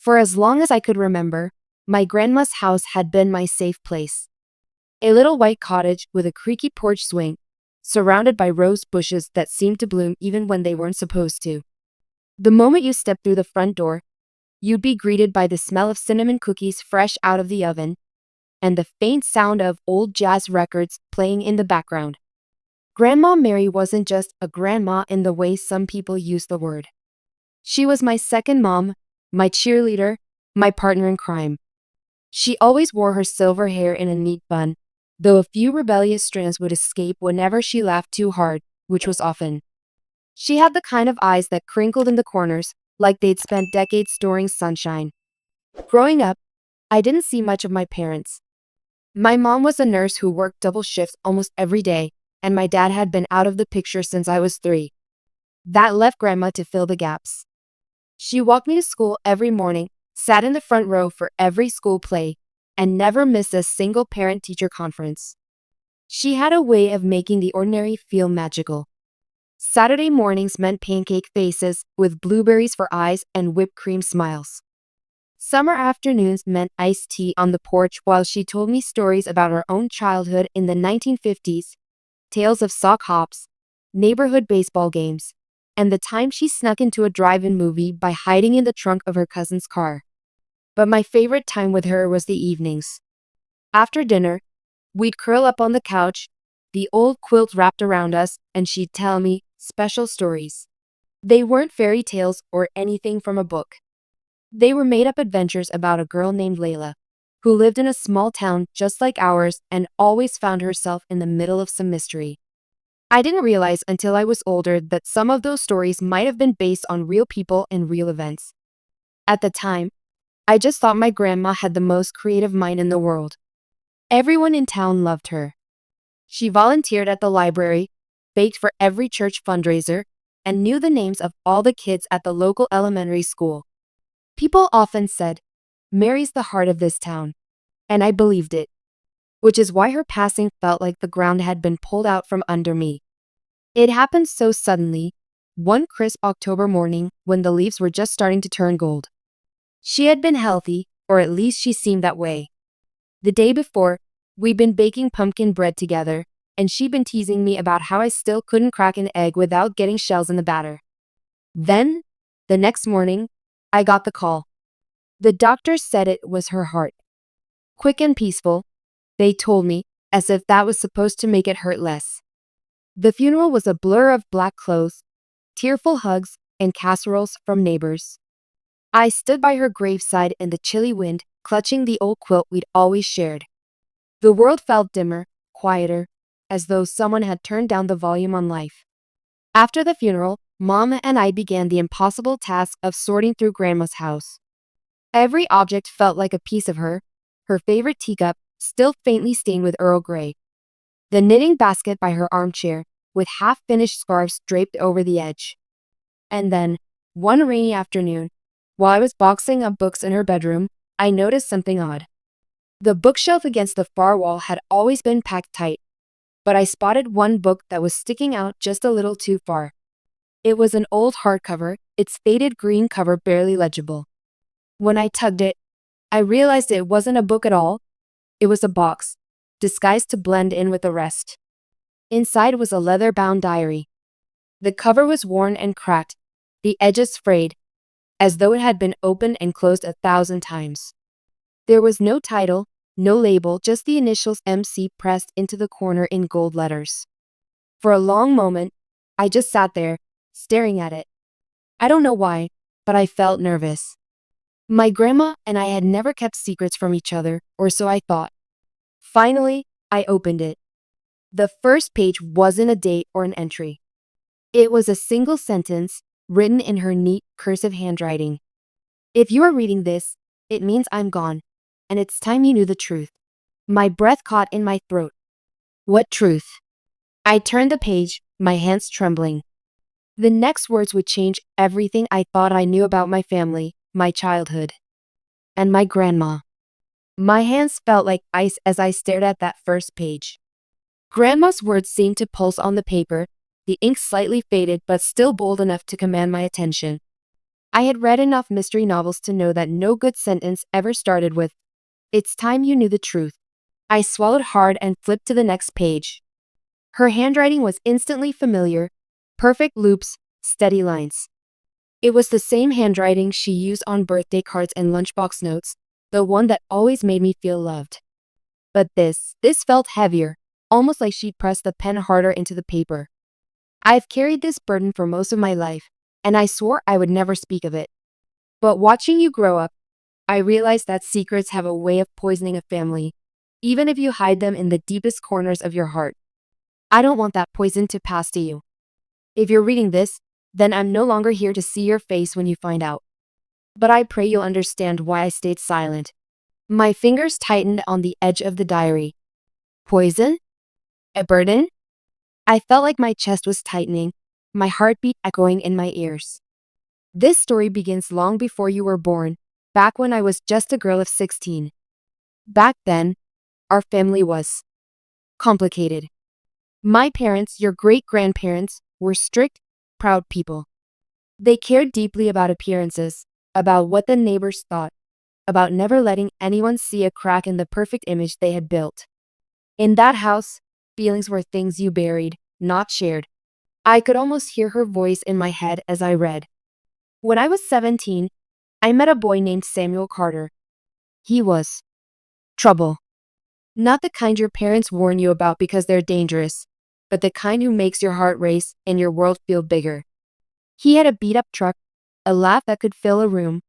For as long as I could remember, my grandma's house had been my safe place. A little white cottage with a creaky porch swing, surrounded by rose bushes that seemed to bloom even when they weren't supposed to. The moment you stepped through the front door, you'd be greeted by the smell of cinnamon cookies fresh out of the oven and the faint sound of old jazz records playing in the background. Grandma Mary wasn't just a grandma in the way some people use the word. She was my second mom, my cheerleader, my partner in crime. She always wore her silver hair in a neat bun, though a few rebellious strands would escape whenever she laughed too hard, which was often. She had the kind of eyes that crinkled in the corners, like they'd spent decades storing sunshine. Growing up, I didn't see much of my parents. My mom was a nurse who worked double shifts almost every day, and my dad had been out of the picture since I was 3. That left Grandma to fill the gaps. She walked me to school every morning, sat in the front row for every school play, and never missed a single parent-teacher conference. She had a way of making the ordinary feel magical. Saturday mornings meant pancake faces with blueberries for eyes and whipped cream smiles. Summer afternoons meant iced tea on the porch while she told me stories about her own childhood in the 1950s, tales of sock hops, neighborhood baseball games, and the time she snuck into a drive-in movie by hiding in the trunk of her cousin's car. But my favorite time with her was the evenings. After dinner, we'd curl up on the couch, the old quilt wrapped around us, and she'd tell me special stories. They weren't fairy tales or anything from a book. They were made-up adventures about a girl named Layla, who lived in a small town just like ours and always found herself in the middle of some mystery. I didn't realize until I was older that some of those stories might have been based on real people and real events. At the time, I just thought my grandma had the most creative mind in the world. Everyone in town loved her. She volunteered at the library, baked for every church fundraiser, and knew the names of all the kids at the local elementary school. People often said, "Mary's the heart of this town," and I believed it, which is why her passing felt like the ground had been pulled out from under me. It happened so suddenly, one crisp October morning when the leaves were just starting to turn gold. She had been healthy, or at least she seemed that way. The day before, we'd been baking pumpkin bread together, and she'd been teasing me about how I still couldn't crack an egg without getting shells in the batter. Then, the next morning, I got the call. The doctors said it was her heart. Quick and peaceful, they told me, as if that was supposed to make it hurt less. The funeral was a blur of black clothes, tearful hugs, and casseroles from neighbors. I stood by her graveside in the chilly wind, clutching the old quilt we'd always shared. The world felt dimmer, quieter, as though someone had turned down the volume on life. After the funeral, Mom and I began the impossible task of sorting through Grandma's house. Every object felt like a piece of her, her favorite teacup, still faintly stained with Earl Grey. The knitting basket by her armchair, with half-finished scarves draped over the edge. And then, one rainy afternoon, while I was boxing up books in her bedroom, I noticed something odd. The bookshelf against the far wall had always been packed tight, but I spotted one book that was sticking out just a little too far. It was an old hardcover, its faded green cover barely legible. When I tugged it, I realized it wasn't a book at all. It was a box, disguised to blend in with the rest. Inside was a leather-bound diary. The cover was worn and cracked, the edges frayed, as though it had been opened and closed 1,000 times. There was no title, no label, just the initials MC pressed into the corner in gold letters. For a long moment, I just sat there, staring at it. I don't know why, but I felt nervous. My grandma and I had never kept secrets from each other, or so I thought. Finally, I opened it. The first page wasn't a date or an entry. It was a single sentence, written in her neat, cursive handwriting. "If you are reading this, it means I'm gone, and it's time you knew the truth." My breath caught in my throat. What truth? I turned the page, my hands trembling. The next words would change everything I thought I knew about my family, my childhood, and my grandma. My hands felt like ice as I stared at that first page. Grandma's words seemed to pulse on the paper, the ink slightly faded but still bold enough to command my attention. I had read enough mystery novels to know that no good sentence ever started with, "It's time you knew the truth." I swallowed hard and flipped to the next page. Her handwriting was instantly familiar. Perfect loops, steady lines. It was the same handwriting she used on birthday cards and lunchbox notes, the one that always made me feel loved. But this felt heavier, almost like she'd pressed the pen harder into the paper. I've carried this burden for most of my life, and I swore I would never speak of it. But watching you grow up, I realized that secrets have a way of poisoning a family, even if you hide them in the deepest corners of your heart. I don't want that poison to pass to you. If you're reading this, then I'm no longer here to see your face when you find out. But I pray you'll understand why I stayed silent. My fingers tightened on the edge of the diary. Poison? A burden? I felt like my chest was tightening, my heartbeat echoing in my ears. This story begins long before you were born, back when I was just a girl of 16. Back then, our family was complicated. My parents, your great-grandparents, were strict, proud people. They cared deeply about appearances, about what the neighbors thought, about never letting anyone see a crack in the perfect image they had built. In that house, feelings were things you buried, not shared. I could almost hear her voice in my head as I read. When I was 17, I met a boy named Samuel Carter. He was trouble. Not the kind your parents warn you about because they're dangerous, but the kind who makes your heart race and your world feel bigger. He had a beat-up truck, a laugh that could fill a room,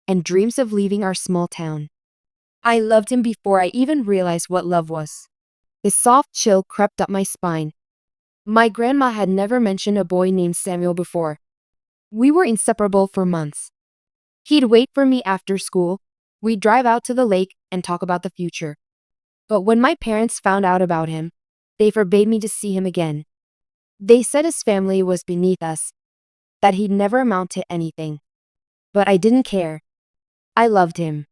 and dreams of leaving our small town. I loved him before I even realized what love was. A soft chill crept up my spine. My grandma had never mentioned a boy named Samuel before. We were inseparable for months. He'd wait for me after school, we'd drive out to the lake and talk about the future. But when my parents found out about him, they forbade me to see him again. They said his family was beneath us, that he'd never amount to anything. But I didn't care. I loved him.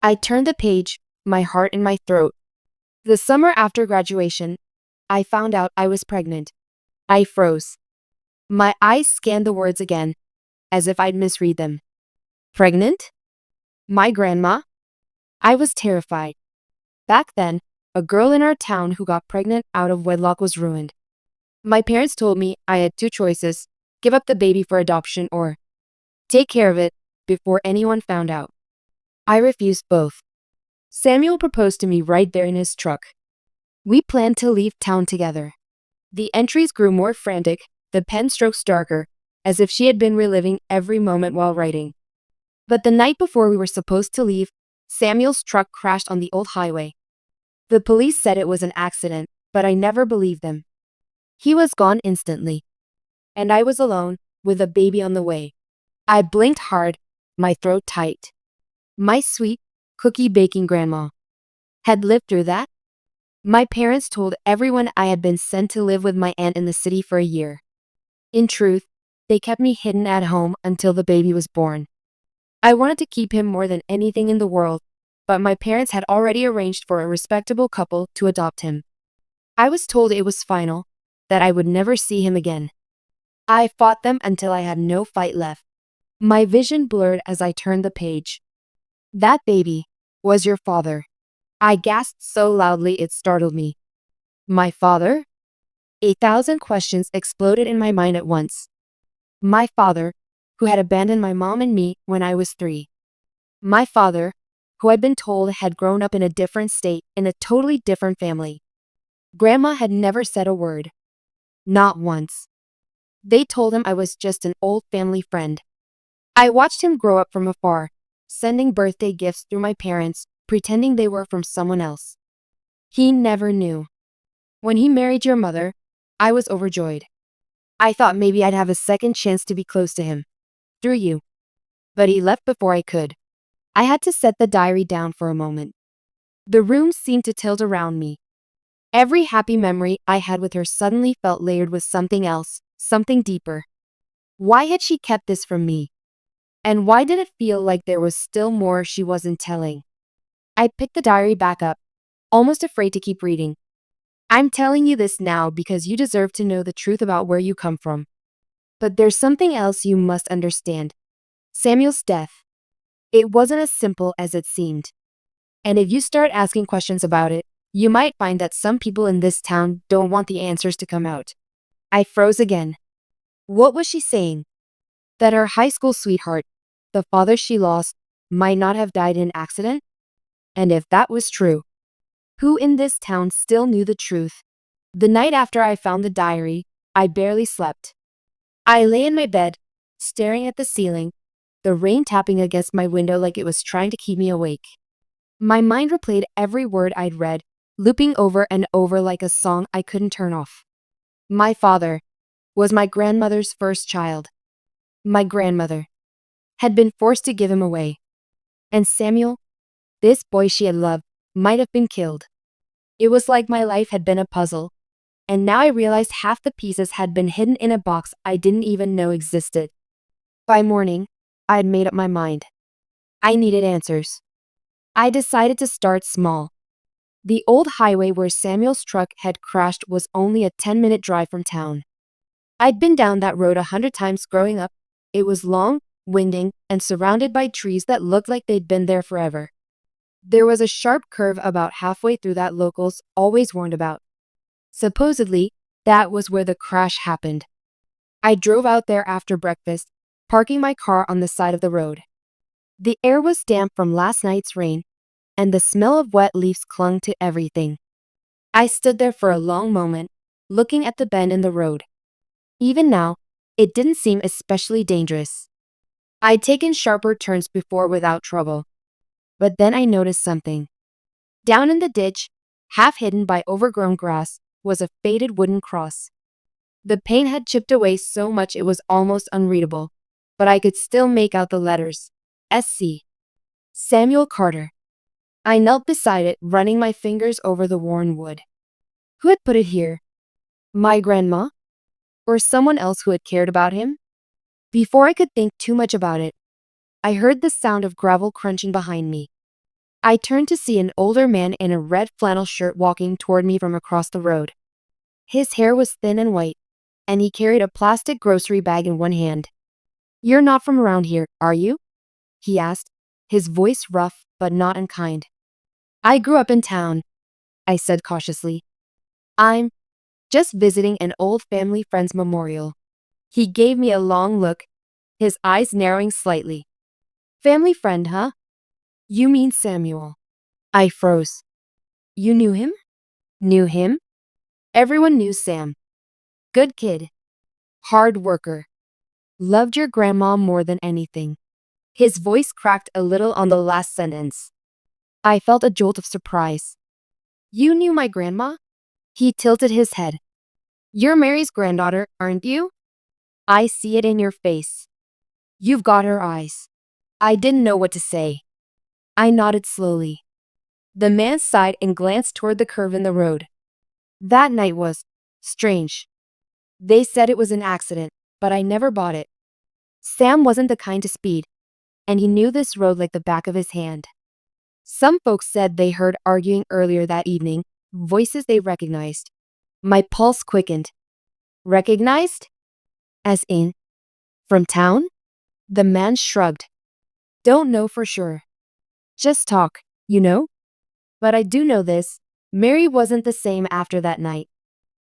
I turned the page, my heart in my throat. The summer after graduation, I found out I was pregnant. I froze. My eyes scanned the words again, as if I'd misread them. Pregnant? My grandma? I was terrified. Back then, a girl in our town who got pregnant out of wedlock was ruined. My parents told me I had two choices: give up the baby for adoption or take care of it before anyone found out. I refused both. Samuel proposed to me right there in his truck. We planned to leave town together. The entries grew more frantic, the pen strokes darker, as if she had been reliving every moment while writing. But the night before we were supposed to leave, Samuel's truck crashed on the old highway. The police said it was an accident, but I never believed them. He was gone instantly. And I was alone, with a baby on the way. I blinked hard, my throat tight. My sweet, cookie-baking grandma had lived through that. My parents told everyone I had been sent to live with my aunt in the city for a year. In truth, they kept me hidden at home until the baby was born. I wanted to keep him more than anything in the world, but my parents had already arranged for a respectable couple to adopt him. I was told it was final, that I would never see him again. I fought them until I had no fight left. My vision blurred as I turned the page. That baby was your father. I gasped so loudly it startled me. My father? 1,000 questions exploded in my mind at once. My father, who had abandoned my mom and me when I was 3. My father, who I'd been told had grown up in a different state, in a totally different family. Grandma had never said a word. Not once. They told him I was just an old family friend. I watched him grow up from afar, sending birthday gifts through my parents, pretending they were from someone else. He never knew. When he married your mother, I was overjoyed. I thought maybe I'd have a second chance to be close to him. Through you. But he left before I could. I had to set the diary down for a moment. The room seemed to tilt around me. Every happy memory I had with her suddenly felt layered with something else, something deeper. Why had she kept this from me? And why did it feel like there was still more she wasn't telling? I picked the diary back up, almost afraid to keep reading. I'm telling you this now because you deserve to know the truth about where you come from. But there's something else you must understand. Samuel's death. It wasn't as simple as it seemed. And if you start asking questions about it, you might find that some people in this town don't want the answers to come out. I froze again. What was she saying? That her high school sweetheart, the father she lost, might not have died in an accident? And if that was true, who in this town still knew the truth? The night after I found the diary, I barely slept. I lay in my bed, staring at the ceiling, the rain tapping against my window like it was trying to keep me awake. My mind replayed every word I'd read, looping over and over like a song I couldn't turn off. My father was my grandmother's first child. My grandmother had been forced to give him away. And Samuel, this boy she had loved, might have been killed. It was like my life had been a puzzle, and now I realized half the pieces had been hidden in a box I didn't even know existed. By morning, I had made up my mind. I needed answers. I decided to start small. The old highway where Samuel's truck had crashed was only a 10-minute drive from town. I'd been down that road 100 times growing up. It was long, winding, and surrounded by trees that looked like they'd been there forever. There was a sharp curve about halfway through that locals always warned about. Supposedly, that was where the crash happened. I drove out there after breakfast, parking my car on the side of the road. The air was damp from last night's rain, and the smell of wet leaves clung to everything. I stood there for a long moment, looking at the bend in the road. Even now, it didn't seem especially dangerous. I'd taken sharper turns before without trouble. But then I noticed something. Down in the ditch, half hidden by overgrown grass, was a faded wooden cross. The paint had chipped away so much it was almost unreadable, but I could still make out the letters. SC. Samuel Carter. I knelt beside it, running my fingers over the worn wood. Who had put it here? My grandma? Or someone else who had cared about him? Before I could think too much about it, I heard the sound of gravel crunching behind me. I turned to see an older man in a red flannel shirt walking toward me from across the road. His hair was thin and white, and he carried a plastic grocery bag in one hand. "You're not from around here, are you?" he asked, his voice rough but not unkind. "I grew up in town," I said cautiously. "I'm just visiting an old family friend's memorial." He gave me a long look, his eyes narrowing slightly. "Family friend, huh? You mean Samuel." I froze. "You knew him?" Knew him? Everyone knew Sam. Good kid. Hard worker. Loved your grandma more than anything. His voice cracked a little on the last sentence. I felt a jolt of surprise. "You knew my grandma?" He tilted his head. "You're Mary's granddaughter, aren't you?" "I see it in your face. You've got her eyes." I didn't know what to say. I nodded slowly. The man sighed and glanced toward the curve in the road. That night was strange. They said it was an accident, but I never bought it. Sam wasn't the kind to speed, and he knew this road like the back of his hand. Some folks said they heard arguing earlier that evening, voices they recognized. My pulse quickened. Recognized? As in, from town? The man shrugged. "Don't know for sure. Just talk, you know? But I do know this. Mary wasn't the same after that night.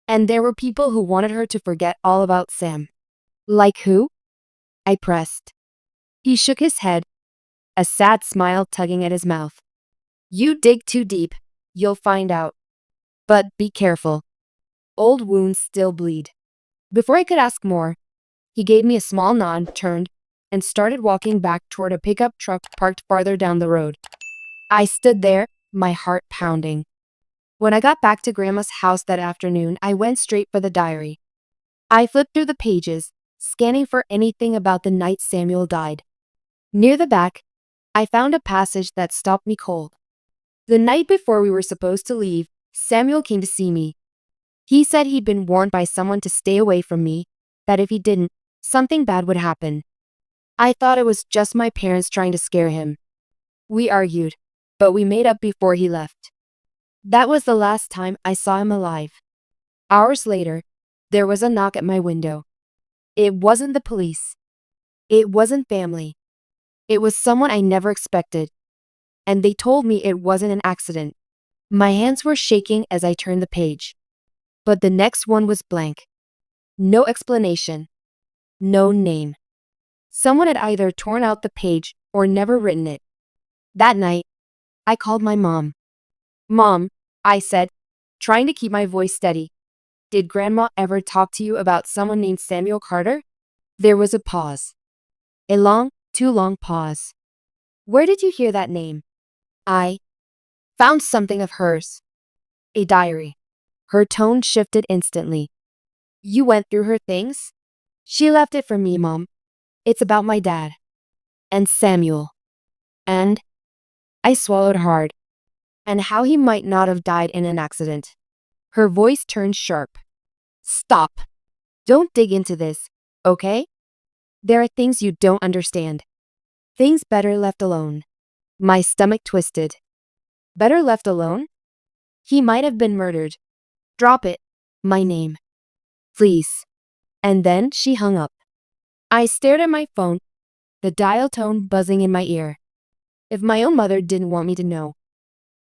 And there were people who wanted her to forget all about Sam." "Like who?" I pressed. He shook his head, a sad smile tugging at his mouth. "You dig too deep. You'll find out. But be careful. Old wounds still bleed." Before I could ask more, he gave me a small nod, turned, and started walking back toward a pickup truck parked farther down the road. I stood there, my heart pounding. When I got back to Grandma's house that afternoon, I went straight for the diary. I flipped through the pages, scanning for anything about the night Samuel died. Near the back, I found a passage that stopped me cold. The night before we were supposed to leave, Samuel came to see me. He said he'd been warned by someone to stay away from me, that if he didn't, something bad would happen. I thought it was just my parents trying to scare him. We argued, but we made up before he left. That was the last time I saw him alive. Hours later, there was a knock at my window. It wasn't the police. It wasn't family. It was someone I never expected, and they told me it wasn't an accident. My hands were shaking as I turned the page. But the next one was blank. No explanation. No name. Someone had either torn out the page or never written it. That night, I called my mom. Mom, I said, trying to keep my voice steady. Did Grandma ever talk to you about someone named Samuel Carter? There was a pause. A long, too long pause. Where did you hear that name? I found something of hers. A diary. Her tone shifted instantly. You went through her things? She left it for me, Mom. It's about my dad. And Samuel. And I swallowed hard. And how he might not have died in an accident. Her voice turned sharp. Stop. Don't dig into this, okay? There are things you don't understand. Things better left alone. My stomach twisted. Better left alone? He might have been murdered. Drop it. My name. Please. And then she hung up. I stared at my phone, the dial tone buzzing in my ear. If my own mother didn't want me to know,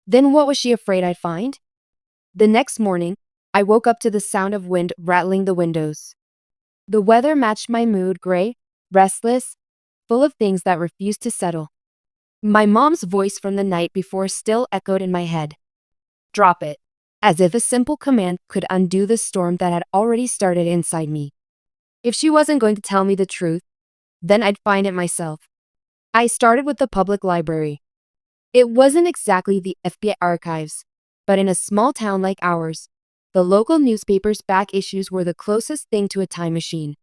then what was she afraid I'd find? The next morning, I woke up to the sound of wind rattling the windows. The weather matched my mood, gray, restless, full of things that refused to settle. My mom's voice from the night before still echoed in my head. Drop it. As if a simple command could undo the storm that had already started inside me. If she wasn't going to tell me the truth, then I'd find it myself. I started with the public library. It wasn't exactly the FBI archives, but in a small town like ours, the local newspaper's back issues were the closest thing to a time machine.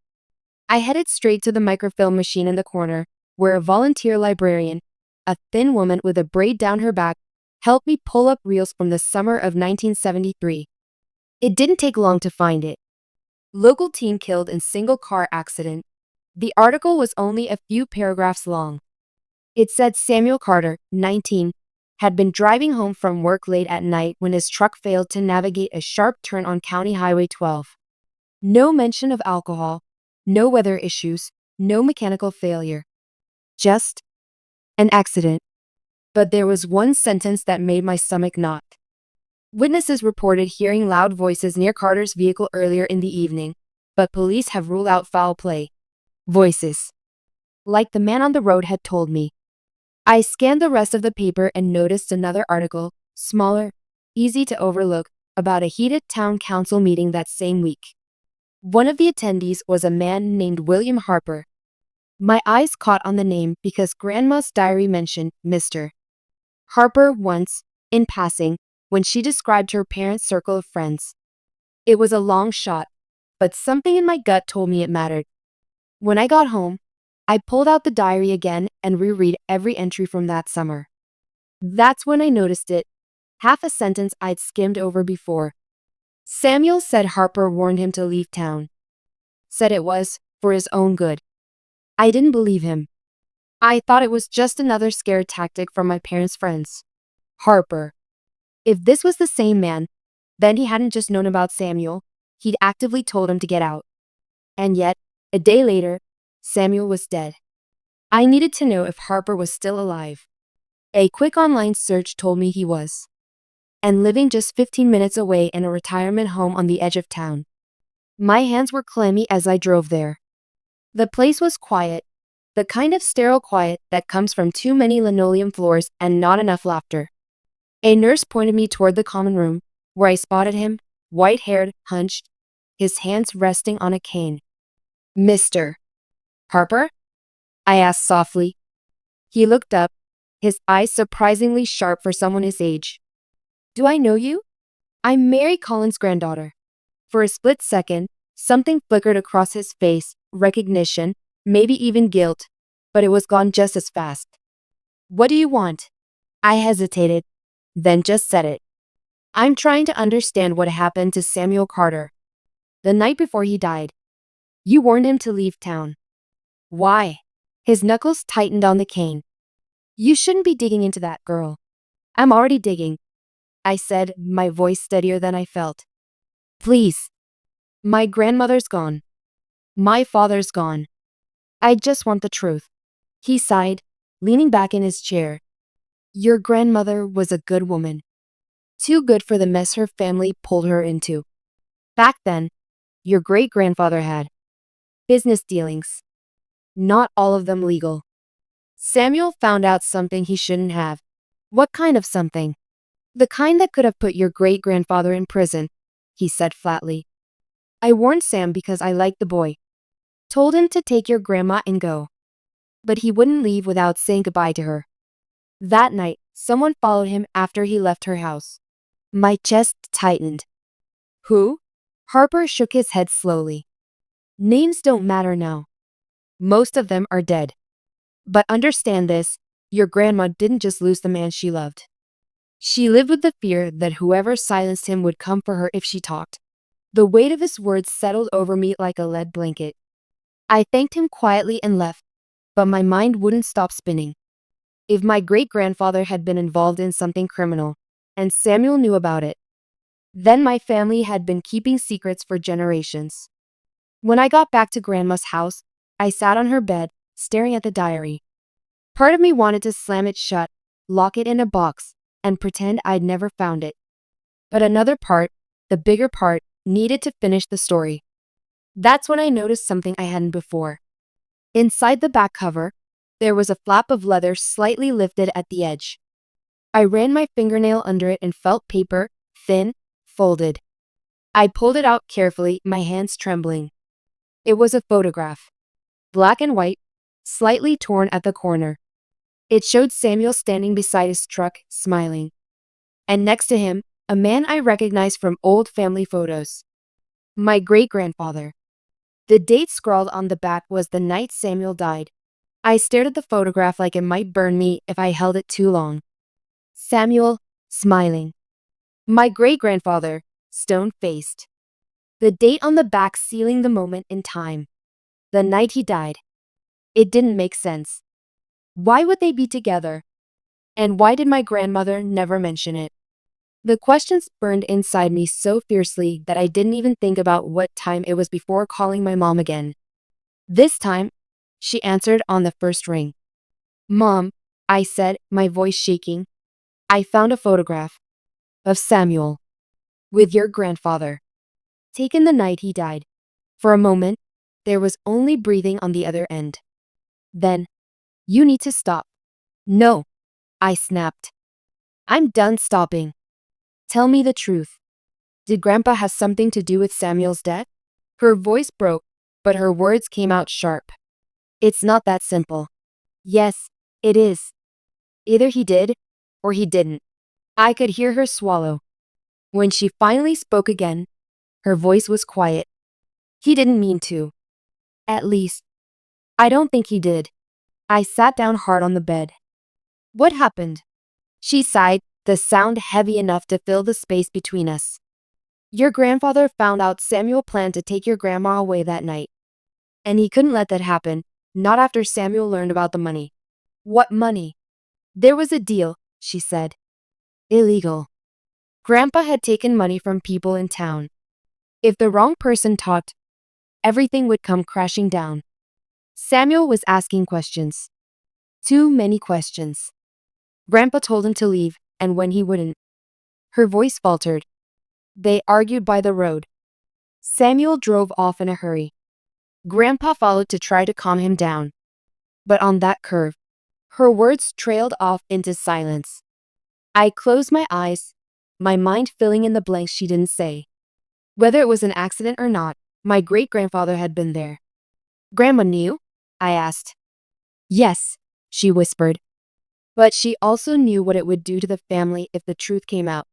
I headed straight to the microfilm machine in the corner, where a volunteer librarian, a thin woman with a braid down her back, helped me pull up reels from the summer of 1973. It didn't take long to find it. Local teen killed in single car accident. The article was only a few paragraphs long. It said Samuel Carter, 19, had been driving home from work late at night when his truck failed to navigate a sharp turn on County Highway 12. No mention of alcohol, no weather issues, no mechanical failure. Just an accident. But there was one sentence that made my stomach knot. Witnesses reported hearing loud voices near Carter's vehicle earlier in the evening, but police have ruled out foul play. Voices. Like the man on the road had told me. I scanned the rest of the paper and noticed another article, smaller, easy to overlook, about a heated town council meeting that same week. One of the attendees was a man named William Harper. My eyes caught on the name because Grandma's diary mentioned Mr. Harper once, in passing, when she described her parents' circle of friends. It was a long shot, but something in my gut told me it mattered. When I got home, I pulled out the diary again and reread every entry from that summer. That's when I noticed it, half a sentence I'd skimmed over before. Samuel said Harper warned him to leave town. Said it was for his own good. I didn't believe him. I thought it was just another scare tactic from my parents' friends. Harper. If this was the same man, then he hadn't just known about Samuel, he'd actively told him to get out. And yet, a day later, Samuel was dead. I needed to know if Harper was still alive. A quick online search told me he was. And living just 15 minutes away in a retirement home on the edge of town. My hands were clammy as I drove there. The place was quiet, the kind of sterile quiet that comes from too many linoleum floors and not enough laughter. A nurse pointed me toward the common room, where I spotted him, white-haired, hunched, his hands resting on a cane. Mr. Harper? I asked softly. He looked up, his eyes surprisingly sharp for someone his age. Do I know you? I'm Mary Collins' granddaughter. For a split second, something flickered across his face, recognition, maybe even guilt, but it was gone just as fast. What do you want? I hesitated, then just said it. I'm trying to understand what happened to Samuel Carter. The night before he died. You warned him to leave town. Why? His knuckles tightened on the cane. You shouldn't be digging into that, girl. I'm already digging, I said, my voice steadier than I felt. Please. My grandmother's gone. My father's gone. I just want the truth. He sighed, leaning back in his chair. Your grandmother was a good woman. Too good for the mess her family pulled her into. Back then, your great-grandfather had business dealings. Not all of them legal. Samuel found out something he shouldn't have. What kind of something? The kind that could have put your great-grandfather in prison, he said flatly. I warned Sam because I liked the boy. Told him to take your grandma and go. But he wouldn't leave without saying goodbye to her. That night, someone followed him after he left her house. My chest tightened. Who? Harper shook his head slowly. Names don't matter now. Most of them are dead. But understand this, your grandma didn't just lose the man she loved. She lived with the fear that whoever silenced him would come for her if she talked. The weight of his words settled over me like a lead blanket. I thanked him quietly and left, but my mind wouldn't stop spinning. If my great-grandfather had been involved in something criminal, and Samuel knew about it, then my family had been keeping secrets for generations. When I got back to Grandma's house, I sat on her bed, staring at the diary. Part of me wanted to slam it shut, lock it in a box, and pretend I'd never found it. But another part, the bigger part, needed to finish the story. That's when I noticed something I hadn't before. Inside the back cover, there was a flap of leather slightly lifted at the edge. I ran my fingernail under it and felt paper, thin, folded. I pulled it out carefully, my hands trembling. It was a photograph. Black and white, slightly torn at the corner. It showed Samuel standing beside his truck, smiling. And next to him, a man I recognized from old family photos. My great-grandfather. The date scrawled on the back was the night Samuel died. I stared at the photograph like it might burn me if I held it too long. Samuel, smiling. My great-grandfather, stone-faced. The date on the back sealing the moment in time. The night he died. It didn't make sense. Why would they be together? And why did my grandmother never mention it? The questions burned inside me so fiercely that I didn't even think about what time it was before calling my mom again. This time, she answered on the first ring. Mom, I said, my voice shaking, I found a photograph of Samuel with your grandfather, taken the night he died. For a moment, there was only breathing on the other end. Then, you need to stop. No, I snapped. I'm done stopping. Tell me the truth. Did Grandpa have something to do with Samuel's death? Her voice broke, but her words came out sharp. It's not that simple. Yes, it is. Either he did, or he didn't. I could hear her swallow. When she finally spoke again, her voice was quiet. He didn't mean to. At least, I don't think he did. I sat down hard on the bed. What happened? She sighed, the sound heavy enough to fill the space between us. Your grandfather found out Samuel planned to take your grandma away that night. And he couldn't let that happen, not after Samuel learned about the money. What money? There was a deal, she said. Illegal. Grandpa had taken money from people in town. If the wrong person talked, everything would come crashing down. Samuel was asking questions. Too many questions. Grandpa told him to leave, and when he wouldn't. Her voice faltered. They argued by the road. Samuel drove off in a hurry. Grandpa followed to try to calm him down. But on that curve, her words trailed off into silence. I closed my eyes, my mind filling in the blanks she didn't say. Whether it was an accident or not, my great-grandfather had been there. Grandma knew? I asked. Yes, she whispered. But she also knew what it would do to the family if the truth came out.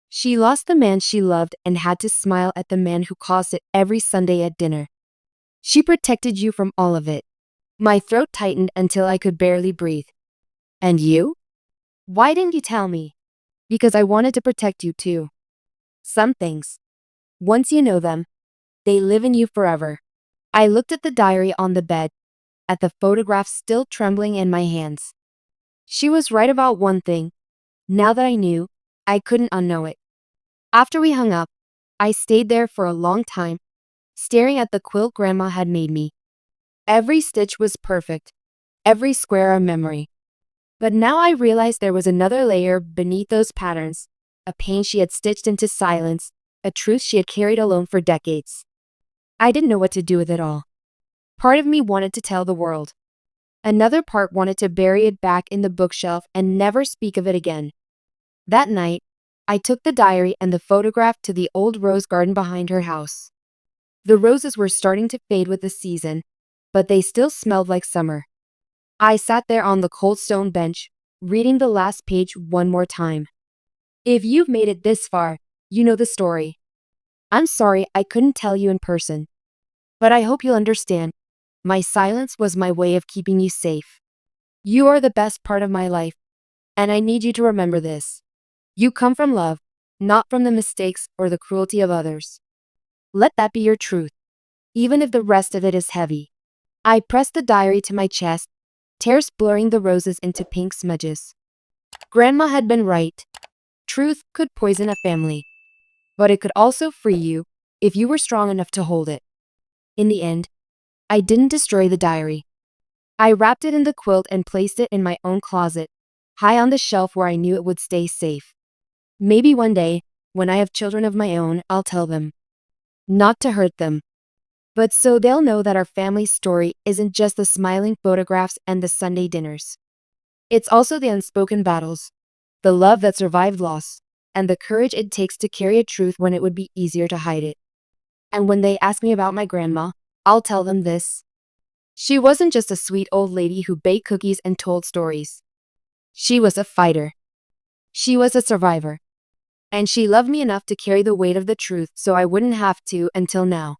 She lost the man she loved and had to smile at the man who caused it every Sunday at dinner. She protected you from all of it. My throat tightened until I could barely breathe. And you? Why didn't you tell me? Because I wanted to protect you too. Some things, once you know them, they live in you forever. I looked at the diary on the bed, at the photograph still trembling in my hands. She was right about one thing. Now that I knew, I couldn't unknow it. After we hung up, I stayed there for a long time, staring at the quilt Grandma had made me. Every stitch was perfect, every square a memory. But now I realized there was another layer beneath those patterns, a pain she had stitched into silence, a truth she had carried alone for decades. I didn't know what to do with it all. Part of me wanted to tell the world. Another part wanted to bury it back in the bookshelf and never speak of it again. That night, I took the diary and the photograph to the old rose garden behind her house. The roses were starting to fade with the season, but they still smelled like summer. I sat there on the cold stone bench, reading the last page one more time. If you've made it this far, you know the story. I'm sorry I couldn't tell you in person. But I hope you'll understand. My silence was my way of keeping you safe. You are the best part of my life, and I need you to remember this. You come from love, not from the mistakes or the cruelty of others. Let that be your truth, even if the rest of it is heavy. I pressed the diary to my chest, tears blurring the roses into pink smudges. Grandma had been right. Truth could poison a family, but it could also free you if you were strong enough to hold it. In the end, I didn't destroy the diary. I wrapped it in the quilt and placed it in my own closet, high on the shelf where I knew it would stay safe. Maybe one day, when I have children of my own, I'll tell them. Not to hurt them, but so they'll know that our family's story isn't just the smiling photographs and the Sunday dinners. It's also the unspoken battles, the love that survived loss, and the courage it takes to carry a truth when it would be easier to hide it. And when they ask me about my grandma, I'll tell them this. She wasn't just a sweet old lady who baked cookies and told stories. She was a fighter. She was a survivor. And she loved me enough to carry the weight of the truth so I wouldn't have to until now.